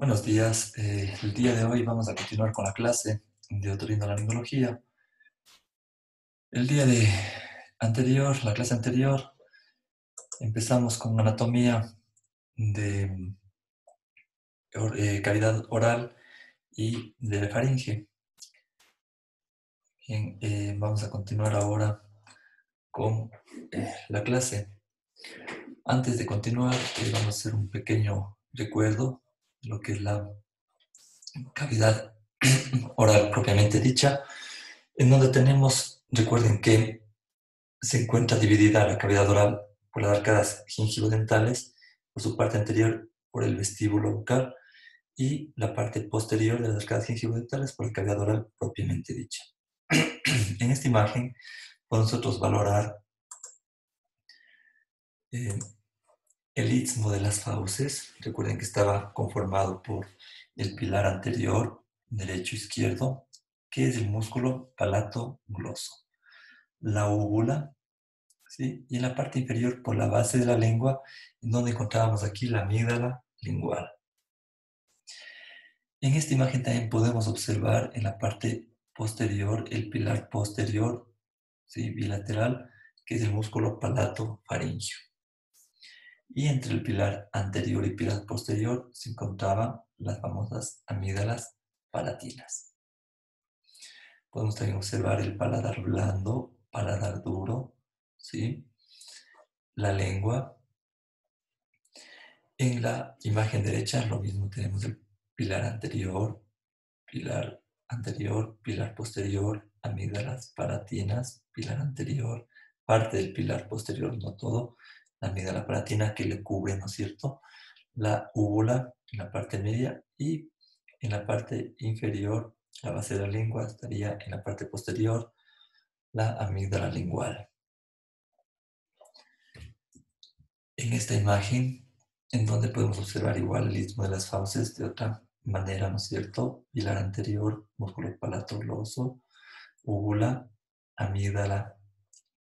Buenos días. El día de hoy vamos a continuar con la clase de otorrinolaringología. El día anterior, la clase anterior, empezamos con anatomía de cavidad oral y de la faringe. Bien, vamos a continuar ahora con la clase. Antes de continuar, vamos a hacer un pequeño recuerdo de lo que es la cavidad oral propiamente dicha, en donde recuerden que se encuentra dividida la cavidad oral por las arcadas gingivodentales, por su parte anterior por el vestíbulo bucal y la parte posterior de las arcadas gingivodentales por la cavidad oral propiamente dicha. En esta imagen podemos nosotros valorar el istmo de las fauces. Recuerden que estaba conformado por el pilar anterior, derecho-izquierdo, que es el músculo palato-gloso, la úvula, ¿sí? Y en la parte inferior, por la base de la lengua, en donde encontrábamos aquí la amígdala lingual. En esta imagen también podemos observar en la parte posterior el pilar posterior, ¿sí? Bilateral, que es el músculo palato-faríngeo. Y entre el pilar anterior y pilar posterior se encontraban las famosas amígdalas palatinas. Podemos también observar el paladar blando, paladar duro, ¿sí? La lengua. En la imagen derecha lo mismo, tenemos el pilar anterior, pilar posterior, amígdalas palatinas, pilar anterior, parte del pilar posterior, no todo, la amígdala palatina que le cubre, ¿no es cierto?, la úvula en la parte media y en la parte inferior, la base de la lengua estaría en la parte posterior, la amígdala lingual. En esta imagen, en donde podemos observar igual el istmo de las fauces de otra manera, ¿no es cierto? Pilar anterior, músculo palatogloso, úvula, amígdala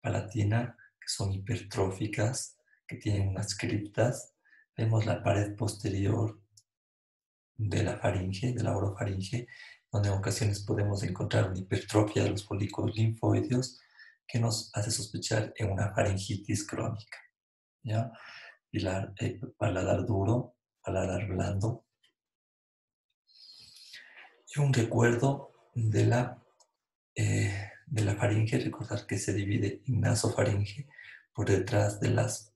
palatina, que son hipertróficas, que tienen unas criptas. Vemos la pared posterior de la faringe, de la orofaringe, donde en ocasiones podemos encontrar una hipertrofia de los folículos linfoideos que nos hace sospechar en una faringitis crónica, ¿ya? Paladar duro, paladar blando. Y un recuerdo de la faringe, recordar que se divide en nasofaringe por detrás de las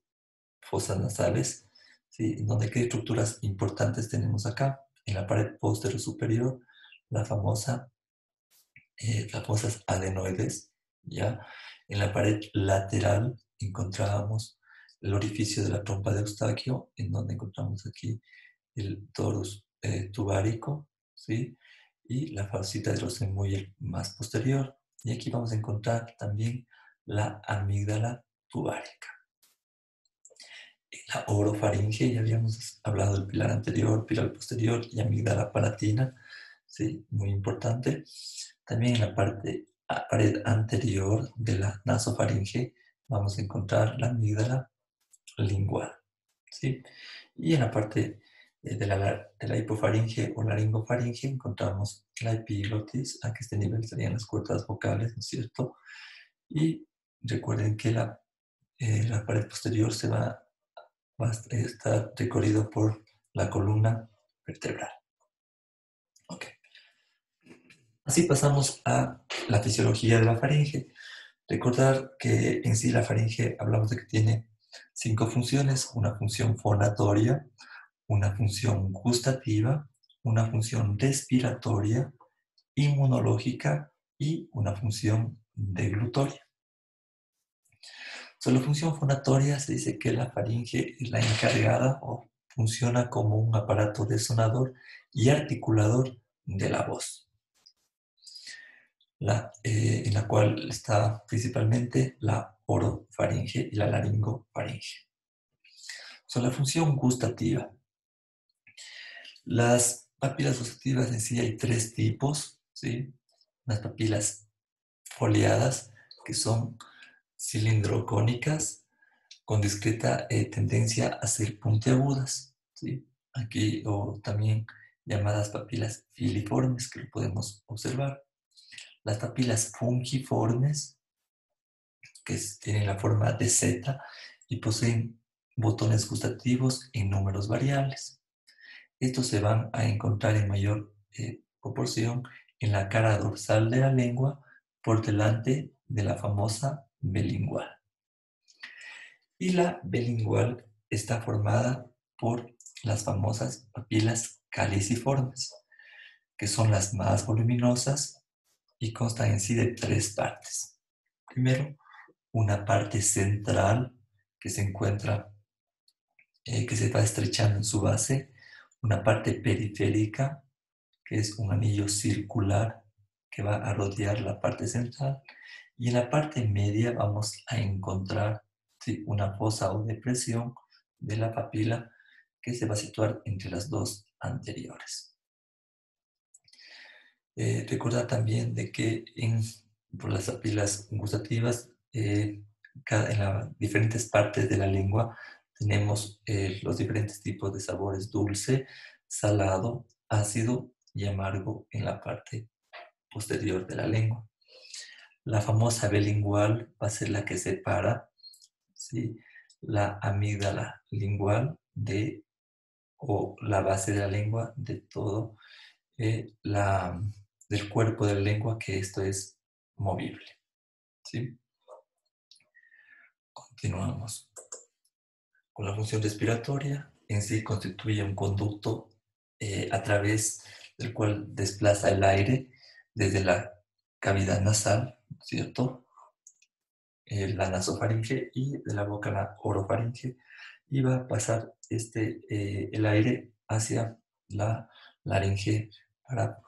fosas nasales, ¿sí? Donde qué estructuras importantes tenemos acá. En la pared posterior superior, las famosas adenoides, ¿ya? En la pared lateral encontrábamos el orificio de la trompa de Eustaquio, en donde encontramos aquí el torus tubárico, ¿sí? Y la falsita de Rosenmuller más posterior. Y aquí vamos a encontrar también la amígdala tubárica. En la orofaringe ya habíamos hablado del pilar anterior, pilar posterior y amígdala palatina, ¿sí? Muy importante. También en la pared anterior de la nasofaringe vamos a encontrar la amígdala lingual, ¿sí? Y en la parte de la hipofaringe o laringofaringe encontramos la epiglotis, a que este nivel serían las cuerdas vocales, ¿no es cierto? Y recuerden que la pared posterior va a estar recorrido por la columna vertebral. Ok. Así pasamos a la fisiología de la faringe. Recordar que en sí la faringe hablamos de que tiene 5 funciones: una función fonatoria, una función gustativa, una función respiratoria, inmunológica y una función deglutoria. Sobre la función fonatoria se dice que la faringe es la encargada o funciona como un aparato resonador y articulador de la voz, en la cual está principalmente la orofaringe y la laringofaringe. Sobre la función gustativa, las papilas gustativas en sí hay 3 tipos, ¿sí? Las papilas foliadas, que son cilindrocónicas, con discreta tendencia a ser puntiagudas, ¿sí? Aquí, o también llamadas papilas filiformes, que lo podemos observar. Las papilas fungiformes, que tienen la forma de Z y poseen botones gustativos en números variables. Estos se van a encontrar en mayor proporción en la cara dorsal de la lengua por delante de la famosa bilingual. Y la bilingual está formada por las famosas papilas caliciformes, que son las más voluminosas y constan en sí de 3 partes. Primero, una parte central que se encuentra, que se va estrechando en su base, una parte periférica, que es un anillo circular que va a rodear la parte central, y en la parte media vamos a encontrar una fosa o depresión de la papila que se va a situar entre las dos anteriores. Recordar también de que por las papilas gustativas, en las diferentes partes de la lengua tenemos los diferentes tipos de sabores: dulce, salado, ácido y amargo en la parte posterior de la lengua. La famosa bilingual va a ser la que separa, ¿sí?, la amígdala lingual o la base de la lengua de todo del cuerpo de la lengua, que esto es movible, ¿sí? Continuamos. Con la función respiratoria, en sí constituye un conducto a través del cual desplaza el aire desde la cavidad nasal, ¿cierto?, la nasofaringe, y de la boca la orofaringe, y va a pasar el aire hacia la laringe para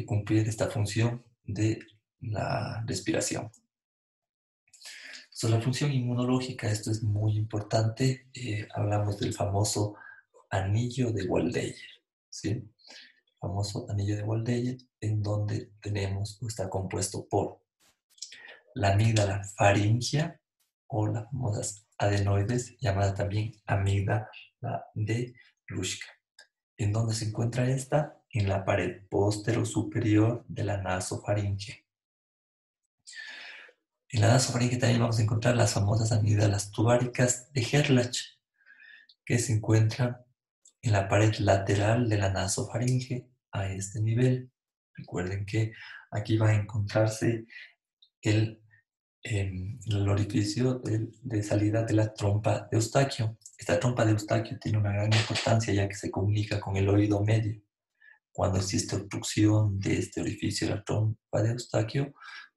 cumplir esta función de la respiración. Sobre la función inmunológica, esto es muy importante. Hablamos del famoso anillo de Waldeyer, ¿sí? El famoso anillo de Waldeyer, en donde está compuesto por la amígdala faríngea, o las famosas adenoides, llamada también amígdala de Luschka. ¿En dónde se encuentra esta? En la pared posterior-superior de la nasofaringe. En la nasofaringe también vamos a encontrar las famosas amígdalas tubáricas de Gerlach, que se encuentran en la pared lateral de la nasofaringe a este nivel. Recuerden que aquí va a encontrarse el orificio de salida de la trompa de Eustaquio. Esta trompa de Eustaquio tiene una gran importancia, ya que se comunica con el oído medio. Cuando existe obstrucción de este orificio de la trompa de Eustaquio,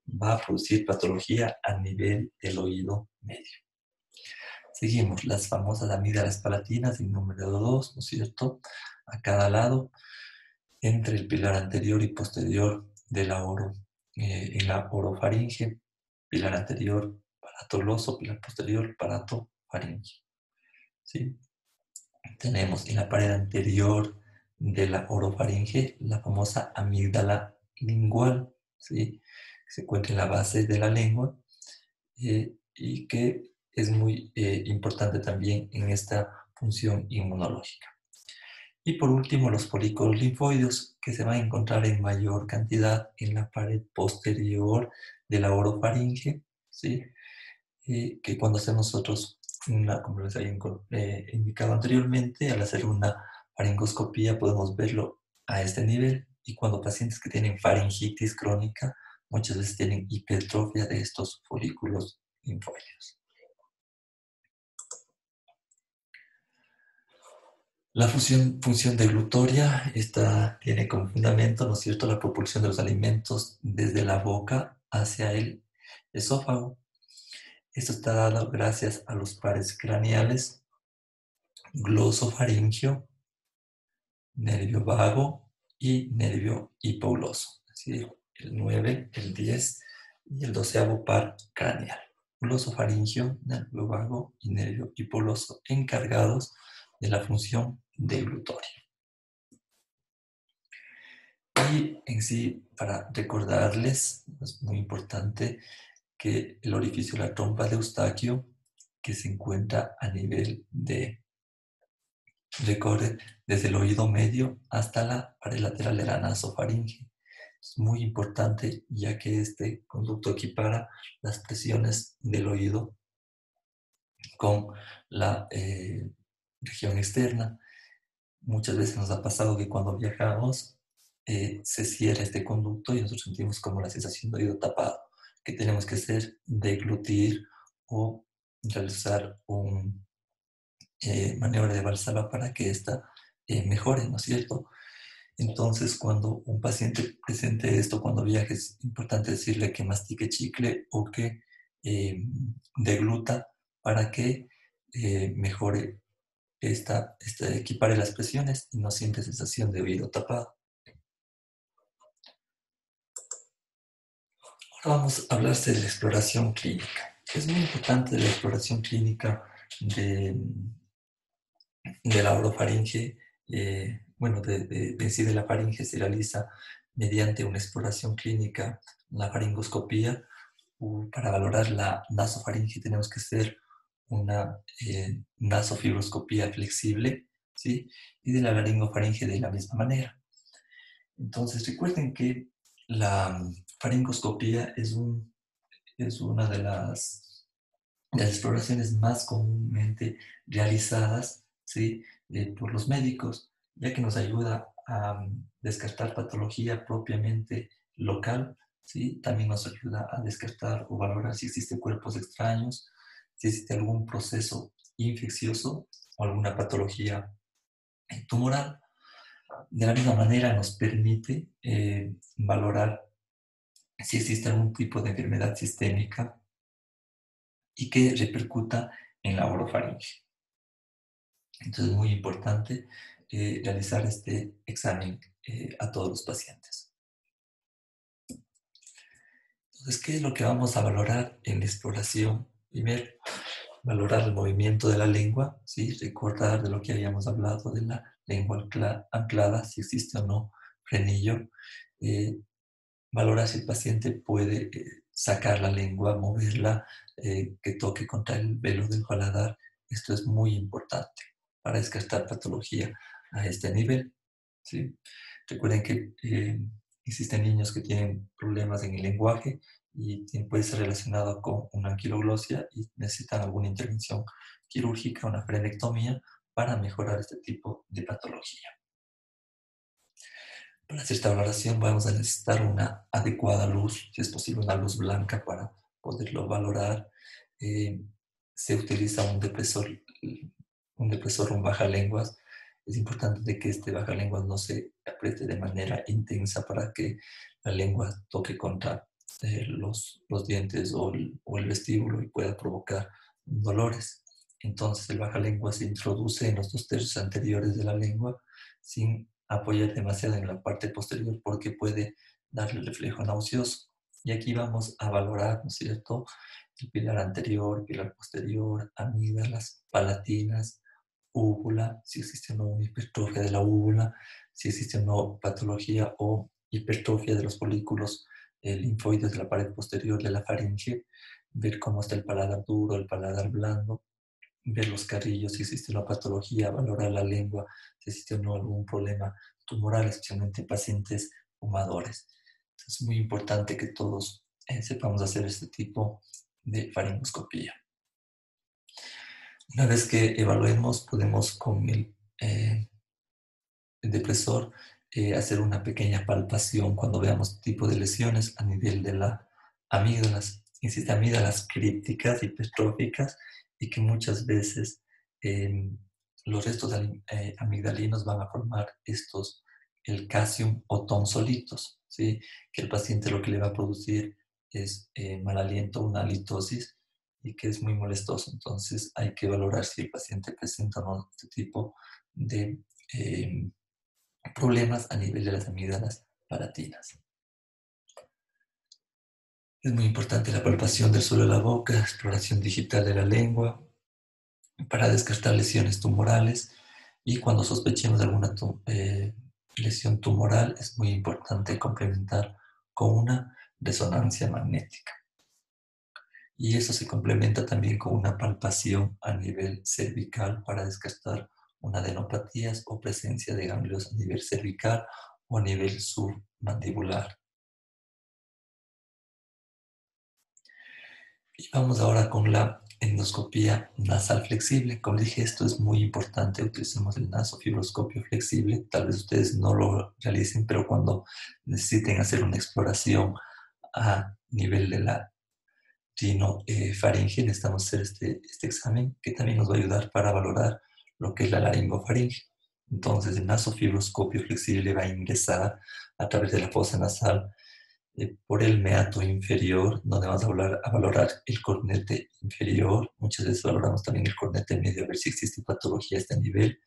va a producir patología a nivel del oído medio. Seguimos, las famosas amígdalas palatinas en número 2, ¿no es cierto?, a cada lado, entre el pilar anterior y posterior de la en la orofaringe, pilar anterior, palato gloso, pilar posterior, palato faringe, ¿sí? Tenemos en la pared anterior de la orofaringe la famosa amígdala lingual, ¿sí?, que se encuentra en la base de la lengua y que es muy importante también en esta función inmunológica. Y por último, los folículos linfoides, que se van a encontrar en mayor cantidad en la pared posterior de la orofaringe, ¿sí?, que cuando hacemos nosotros, como les había indicado anteriormente, al hacer una faringoscopía podemos verlo a este nivel, y cuando pacientes que tienen faringitis crónica muchas veces tienen hipertrofia de estos folículos linfoides. La función deglutoria, esta tiene como fundamento, ¿no es cierto?, la propulsión de los alimentos desde la boca hacia el esófago. Esto está dado gracias a los pares craneales glosofaringio, nervio vago y nervio hipogloso. Es decir, el 9, el 10 y el 12º par craneal. Glosofaringio, nervio vago y nervio hipogloso, encargados de la función deglutoria. Y en sí, para recordarles, es muy importante que el orificio de la trompa de Eustaquio, que se encuentra a nivel de recorre desde el oído medio hasta la pared lateral de la nasofaringe. Es muy importante ya que este conducto equipara las presiones del oído con la región externa. Muchas veces nos ha pasado que cuando viajamos se cierra este conducto y nosotros sentimos como la sensación de oído tapado, que tenemos que hacer deglutir o realizar un maniobra de Valsalva para que ésta mejore, ¿no es cierto? Entonces, cuando un paciente presente esto cuando viaje, es importante decirle que mastique chicle o que degluta para que mejore equipare las presiones y no siente sensación de oído tapado. Ahora vamos a hablar de la exploración clínica. Es muy importante la exploración clínica de, de la orofaringe, sí de la faringe se realiza mediante una exploración clínica, la faringoscopía. Para valorar la nasofaringe tenemos que hacer una nasofibroscopía flexible, ¿sí? Y de la laringofaringe de la misma manera. Entonces, recuerden que la faringoscopía es una de las exploraciones más comúnmente realizadas, ¿sí? Por los médicos, ya que nos ayuda a descartar patología propiamente local, ¿sí? También nos ayuda a descartar o valorar si existen cuerpos extraños, si existe algún proceso infeccioso o alguna patología tumoral. De la misma manera nos permite valorar si existe algún tipo de enfermedad sistémica y que repercuta en la orofaringe. Entonces es muy importante realizar este examen a todos los pacientes. Entonces, ¿qué es lo que vamos a valorar en la exploración? Primero, valorar el movimiento de la lengua, ¿sí? Recordar de lo que habíamos hablado de la lengua anclada, si existe o no frenillo. Valorar si el paciente puede sacar la lengua, moverla, que toque contra el velo del paladar. Esto es muy importante para descartar patología a este nivel, ¿sí? Recuerden que existen niños que tienen problemas en el lenguaje y puede ser relacionado con una anquiloglosia y necesitan alguna intervención quirúrgica, una frenectomía, para mejorar este tipo de patología. Para hacer esta valoración vamos a necesitar una adecuada luz, si es posible una luz blanca para poderlo valorar. Se utiliza un bajalenguas. Es importante de que este bajalenguas no se apriete de manera intensa para que la lengua toque contra los dientes o el vestíbulo y pueda provocar dolores. Entonces el bajalenguas se introduce en los 2 tercios anteriores de la lengua sin apoyar demasiado en la parte posterior porque puede darle el reflejo nauseoso. Y aquí vamos a valorar, ¿no es cierto?, el pilar anterior, pilar posterior, amígdalas, palatinas, úvula, si existe o no una hipertrofia de la úvula, si existe o no patología o hipertrofia de los folículos linfoides de la pared posterior de la faringe, ver cómo está el paladar duro, el paladar blando, ver los carrillos, si existe una patología, valorar la lengua, si existe o no algún problema tumoral, especialmente en pacientes fumadores. Entonces, es muy importante que todos sepamos hacer este tipo de faringoscopía. Una vez que evaluemos, podemos con el depresor hacer una pequeña palpación cuando veamos tipo de lesiones a nivel de la amígdalas. Existen amígdalas crípticas, hipertróficas, y que muchas veces los restos amigdalinos van a formar el calcium o tonsolitos, ¿sí? Que el paciente lo que le va a producir es mal aliento, una halitosis, y que es muy molestoso. Entonces hay que valorar si el paciente presenta o no este tipo de problemas a nivel de las amígdalas palatinas. Es muy importante la palpación del suelo de la boca, exploración digital de la lengua para descartar lesiones tumorales, y cuando sospechemos de alguna lesión tumoral es muy importante complementar con una resonancia magnética. Y eso se complementa también con una palpación a nivel cervical para descartar una adenopatías o presencia de ganglios a nivel cervical o a nivel submandibular. Y vamos ahora con la endoscopía nasal flexible. Como dije, esto es muy importante. Utilicemos el nasofibroscopio flexible. Tal vez ustedes no lo realicen, pero cuando necesiten hacer una exploración a nivel de la rinofaringe, necesitamos hacer este examen que también nos va a ayudar para valorar lo que es la laringofaringe. Entonces, el nasofibroscopio flexible va a ingresar a través de la fosa nasal por el meato inferior, donde vamos a valorar el cornete inferior. Muchas veces valoramos también el cornete medio, a ver si existe patología a este nivel.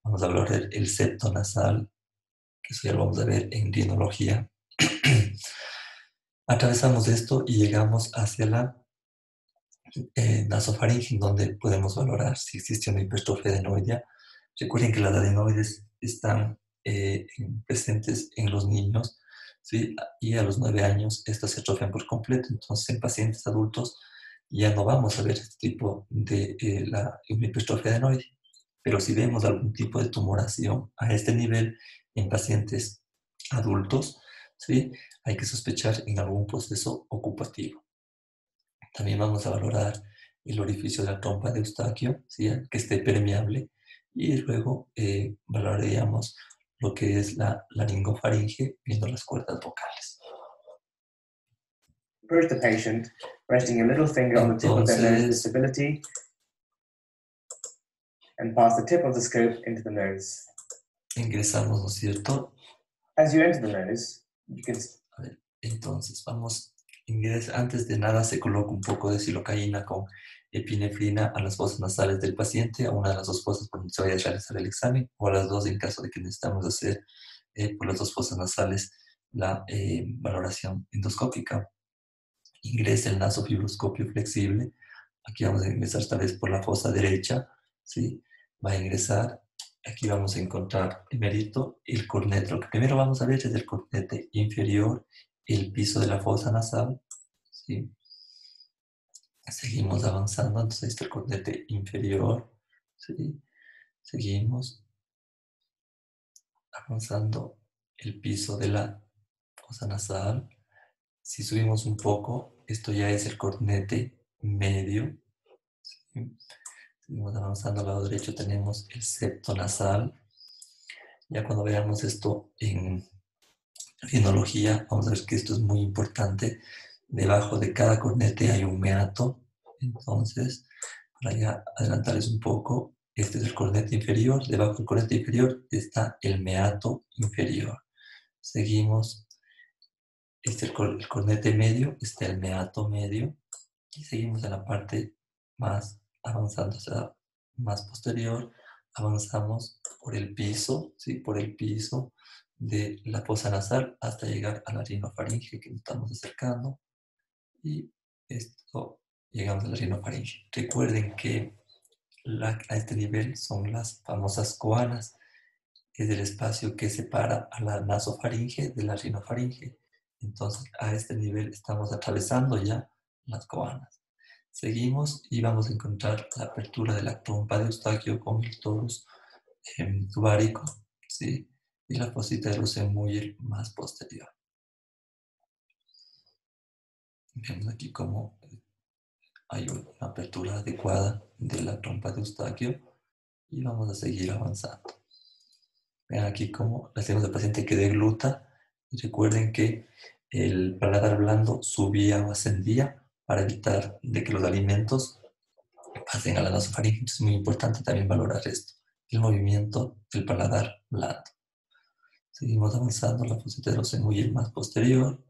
Vamos a valorar el septo nasal, que eso ya lo vamos a ver en rinología. Atravesamos esto y llegamos hacia la nasofaringe, donde podemos valorar si existe una hipertrofia adenoidea. Recuerden que las adenoides están presentes en los niños, ¿sí? Y a los 9 años estas se atrofian por completo. Entonces, en pacientes adultos ya no vamos a ver este tipo de una hipertrofia adenoide. Pero si vemos algún tipo de tumoración a este nivel en pacientes adultos, ¿sí? Hay que sospechar en algún proceso ocupativo. También vamos a valorar el orificio de la trompa de Eustaquio, ¿sí? Que esté permeable, y luego valoraríamos lo que es la laringofaringe viendo las cuerdas vocales. Approach the patient, resting your little finger on the tip of their nose with stability, and pass the tip of the scope into the nose. Ingresamos, ¿no es cierto? As you enter the nose, you can... A ver, entonces, vamos, antes de nada se coloca un poco de silocaína con epinefrina a las fosas nasales del paciente, a una de las dos fosas por donde se vaya a realizar el examen, o a las dos en caso de que necesitamos hacer por las dos fosas nasales la valoración endoscópica. Ingresa el nasofibroscopio flexible. Aquí vamos a ingresar esta vez por la fosa derecha, ¿sí? Va a ingresar. Aquí vamos a encontrar primero el cornete. Lo que primero vamos a ver es el cornete inferior, el piso de la fosa nasal, ¿sí? Seguimos avanzando, entonces ahí está el cornete inferior, ¿sí? Seguimos avanzando el piso de la fosa nasal. Si subimos un poco, esto ya es el cornete medio, ¿sí? Seguimos avanzando al lado derecho, tenemos el septo nasal. Ya cuando veamos esto en rinología, vamos a ver que esto es muy importante. Debajo de cada cornete hay un meato. Entonces, para ya adelantarles un poco, este es el cornete inferior. Debajo del cornete inferior está el meato inferior. Seguimos. Este es el cornete medio, está el meato medio. Y seguimos en la parte más avanzando, o sea, más posterior. Avanzamos por el piso, ¿sí? Por el piso de la fosa nasal hasta llegar a la rinofaringe que nos estamos acercando. Y esto, llegamos a la rinofaringe. Recuerden que a este nivel son las famosas coanas, que es el espacio que separa a la nasofaringe de la rinofaringe. Entonces, a este nivel estamos atravesando ya las coanas. Seguimos y vamos a encontrar la apertura de la trompa de Eustaquio con el torus tubárico, ¿sí? Y la fosita de Rosenmuller más posterior. Vemos aquí cómo hay una apertura adecuada de la trompa de Eustaquio y vamos a seguir avanzando. Vean aquí cómo le hacemos al paciente que degluta. Y recuerden que el paladar blando subía o ascendía para evitar de que los alimentos pasen a la nasofaringe. Es muy importante también valorar esto, el movimiento del paladar blando. Seguimos avanzando, la fosita de Rosenmuller más posterior,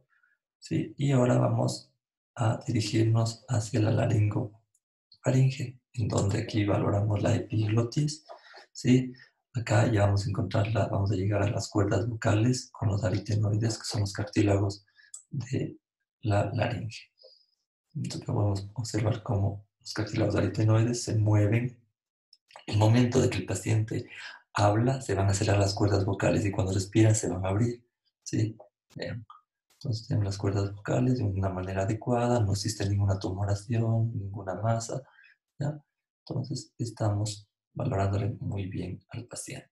¿sí? Y ahora vamos a dirigirnos hacia la laringofaringe, en donde aquí valoramos la epiglotis, ¿sí? Acá ya vamos a encontrarla, vamos a llegar a las cuerdas vocales con los aritenoides, que son los cartílagos de la laringe. Entonces podemos observar cómo los cartílagos aritenoides se mueven. El momento de que el paciente habla, se van a cerrar las cuerdas vocales y cuando respira se van a abrir, ¿sí? Vean. Entonces tenemos las cuerdas vocales de una manera adecuada, no existe ninguna tumoración, ninguna masa, ¿ya? Entonces estamos valorándole muy bien al paciente.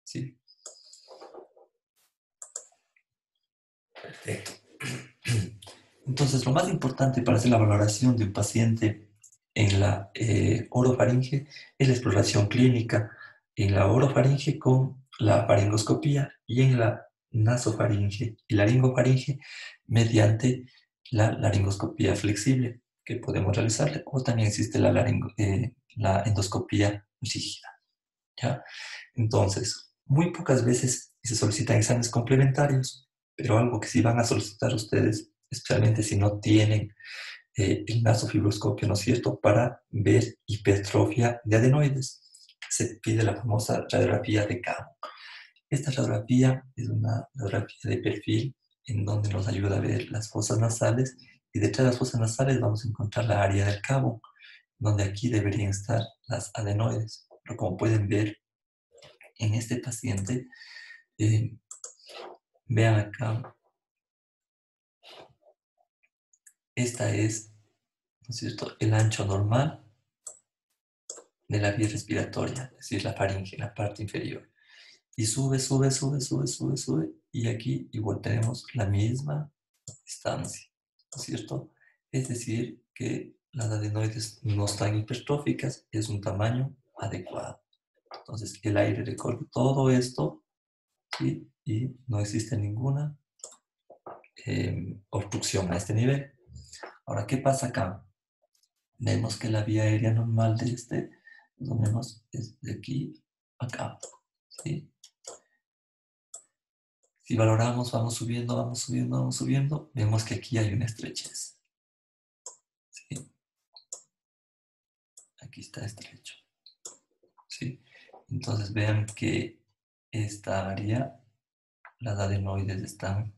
¿Sí? Perfecto. Entonces, lo más importante para hacer la valoración de un paciente en la orofaringe es la exploración clínica en la orofaringe con la faringoscopía y en la nasofaringe y laringofaringe mediante la laringoscopía flexible que podemos realizarle, o también existe la endoscopía rígida. ¿Ya? Entonces, muy pocas veces se solicitan exámenes complementarios, pero algo que sí van a solicitar ustedes, especialmente si no tienen el nasofibroscopio, ¿no es cierto?, para ver hipertrofia de adenoides. Se pide la famosa radiografía de campo. Esta radiografía es una radiografía de perfil en donde nos ayuda a ver las fosas nasales, y detrás de las fosas nasales vamos a encontrar la área del cabo, donde aquí deberían estar las adenoides. Pero como pueden ver en este paciente, vean acá, esta es, ¿no es cierto?, el ancho normal de la vía respiratoria, es decir, la faringe, la parte inferior. Y sube, sube, sube, sube, sube, sube. Y aquí igual tenemos la misma distancia, ¿no es cierto? Es decir, que las adenoides no están hipertróficas, es un tamaño adecuado. Entonces, el aire recorre todo esto, ¿sí? Y no existe ninguna obstrucción a este nivel. Ahora, ¿qué pasa acá? Vemos que la vía aérea normal de este, más o menos, es de aquí a acá, ¿sí? Si valoramos, vamos subiendo, vamos subiendo, vamos subiendo, vemos que aquí hay una estrechez. ¿Sí? Aquí está estrecho. ¿Sí? Entonces vean que esta área, las adenoides están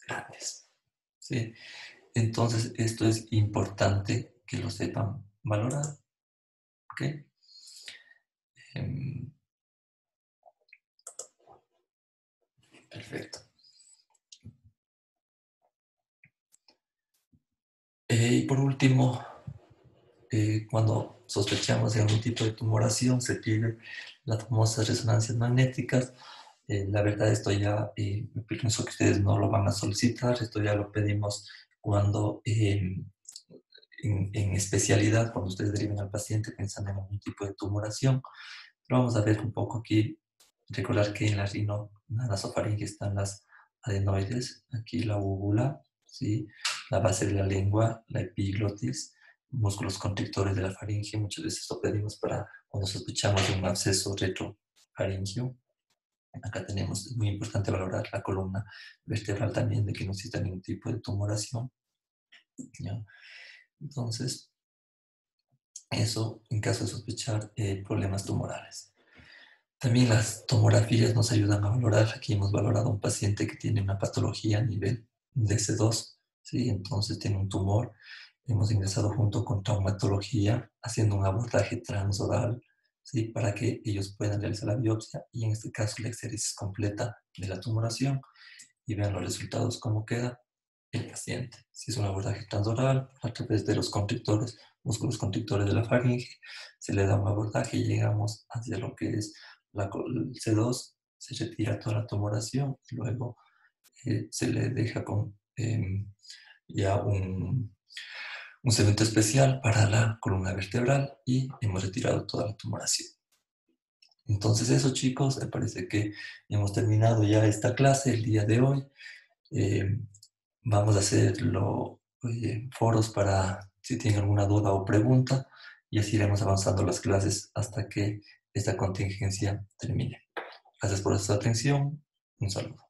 grandes. ¿Sí? Entonces esto es importante que lo sepan valorar. ¿Ok? Perfecto. Y por último, cuando sospechamos de algún tipo de tumoración, se pide las famosas resonancias magnéticas. La verdad, esto ya, pienso que ustedes no lo van a solicitar, esto ya lo pedimos cuando en especialidad, cuando ustedes deriven al paciente pensando en algún tipo de tumoración. Pero vamos a ver un poco aquí, recordar que en la nasofaringe están las adenoides, aquí la úvula, ¿sí?, la base de la lengua, la epiglotis, músculos constrictores de la faringe. Muchas veces lo pedimos para cuando sospechamos de un absceso retrofaringio. Acá tenemos, es muy importante valorar la columna vertebral también, de que no exista ningún tipo de tumoración. ¿Ya? Entonces, eso en caso de sospechar problemas tumorales. También las tomografías nos ayudan a valorar. Aquí hemos valorado a un paciente que tiene una patología a nivel DC2, ¿sí? Entonces tiene un tumor. Hemos ingresado junto con traumatología, haciendo un abordaje transoral, ¿sí?, para que ellos puedan realizar la biopsia y en este caso la exéresis completa de la tumoración, y vean los resultados, cómo queda el paciente. Si es un abordaje transoral, a través de los constrictores, músculos constrictores de la faringe, se le da un abordaje y llegamos hacia lo que es el C2, se retira toda la tumoración y luego se le deja con ya un cemento especial para la columna vertebral y hemos retirado toda la tumoración. Entonces eso, chicos, me parece que hemos terminado ya esta clase el día de hoy. Vamos a hacer foros para si tienen alguna duda o pregunta, y así iremos avanzando las clases hasta que esta contingencia termine. Gracias por su atención. Un saludo.